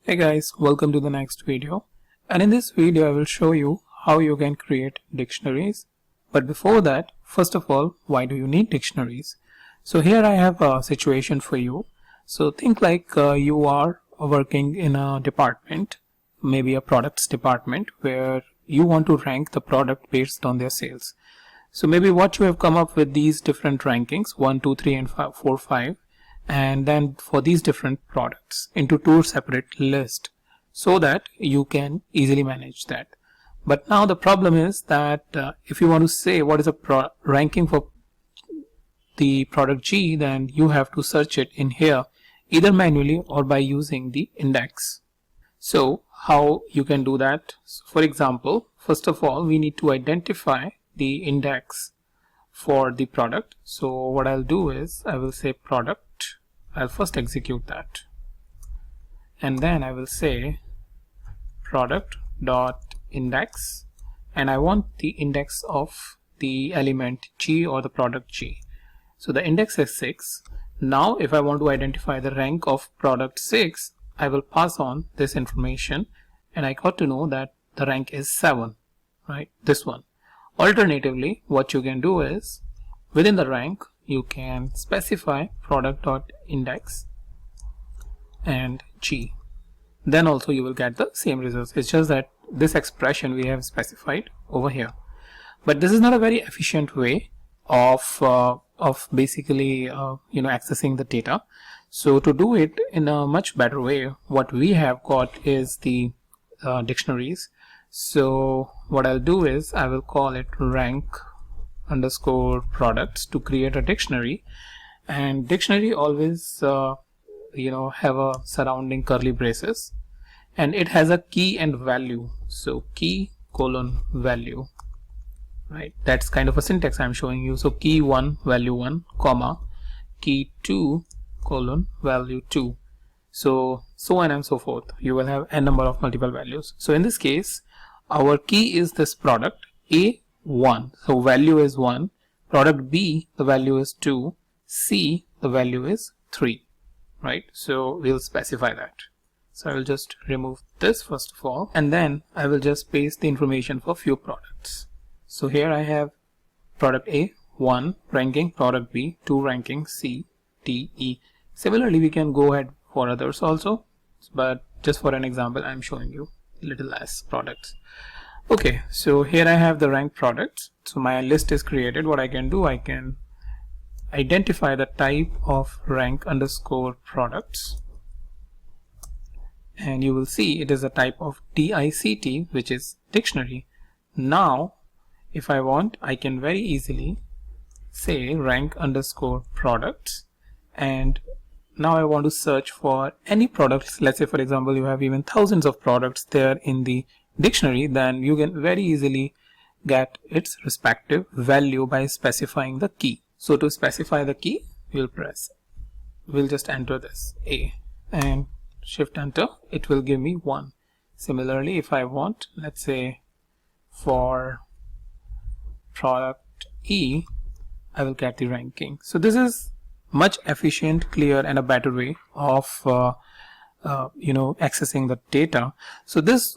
Hey guys, welcome to the next video. And in this video I will show you how you can create dictionaries. But before that, first of all, why do you need dictionaries? So here I have a situation for you. So think like you are working in a department, maybe a products department, where you want to rank the product based on their sales. So maybe what you have come up with these different rankings 1, 2, 3 and 4, 5, and then for these different products into two separate lists so that you can easily manage that. But now the problem is that if you want to say what is a ranking for the product G, then you have to search it in here either manually or by using the index. So how you can do that? So for example, first of all, we need to identify the index for the product. So what I'll do is I will say product. I'll first execute that, and then I will say product dot index, and I want the index of the element G or the product G. So the index is 6. Now if I want to identify the rank of product 6, I will pass on this information, and I got to know that the rank is 7, right? This one. Alternatively, what you can do is within the rank you can specify product.index and G. Then also you will get the same results. It's just that this expression we have specified over here. But this is not a very efficient way of basically accessing the data. So to do it in a much better way, what we have got is the dictionaries. So what I'll do is I will call it rank underscore products to create a dictionary, and dictionary always have a surrounding curly braces, and it has a key and value. So key colon value, right? That's kind of a syntax I'm showing you. So key 1 value 1 comma key 2 colon value 2, so on and so forth. You will have n number of multiple values. So in this case our key is this product A1, so value is 1, product B the value is 2, C the value is 3, right? So we'll specify that. So I will just remove this first of all, and then I will just paste the information for few products. So here I have product A 1 ranking, product B 2 ranking, C, D, E. Similarly we can go ahead for others also, but just for an example I'm showing you little less products. Okay, so here I have the ranked products. So my list is created. What I can do, I can identify the type of rank underscore products, and you will see it is a type of DICT, which is dictionary. Now if I want, I can very easily say rank underscore products, and now I want to search for any products. Let's say for example you have even thousands of products there in the dictionary, then you can very easily get its respective value by specifying the key. So to specify the key, we'll just enter this A and shift enter. It will give me 1. Similarly, if I want, let's say for product E, I will get the ranking. So this is much efficient, clear and a better way of accessing the data. So this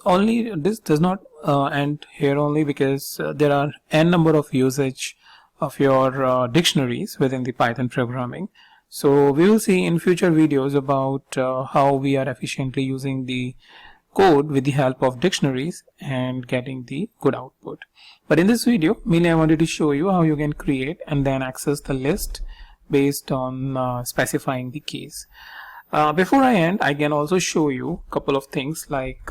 does not end here only, because there are n number of usage of your dictionaries within the Python programming. So we will see in future videos about how we are efficiently using the code with the help of dictionaries and getting the good output. But in this video mainly I wanted to show you how you can create and then access the list based on specifying the keys. Before I end, I can also show you a couple of things like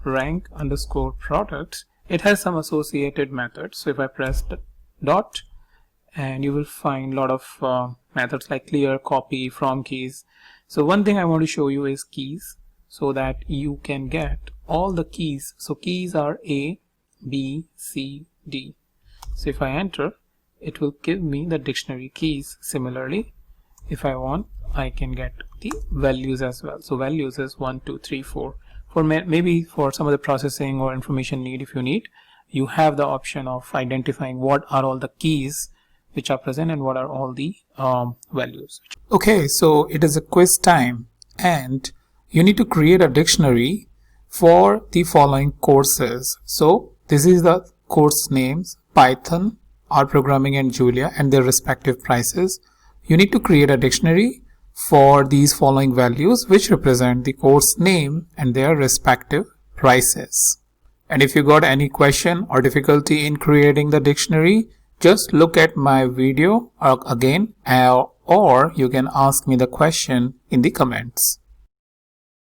rank underscore products. It has some associated methods. So if I press the dot, and you will find a lot of methods like clear, copy, from keys. So one thing I want to show you is keys, so that you can get all the keys. So keys are A, B, C, D. So if I enter, it will give me the dictionary keys. Similarly, if I want, I can get the values as well. So values is 1, 2, 3, 4. For maybe for some of the processing or information need, if you need, you have the option of identifying what are all the keys which are present and what are all the values. Okay, so it is a quiz time, and you need to create a dictionary for the following courses. So this is the course names: Python, R Programming and Julia, and their respective prices. You need to create a dictionary for these following values, which represent the course name and their respective prices. And if you got any question or difficulty in creating the dictionary, just look at my video again, or you can ask me the question in the comments.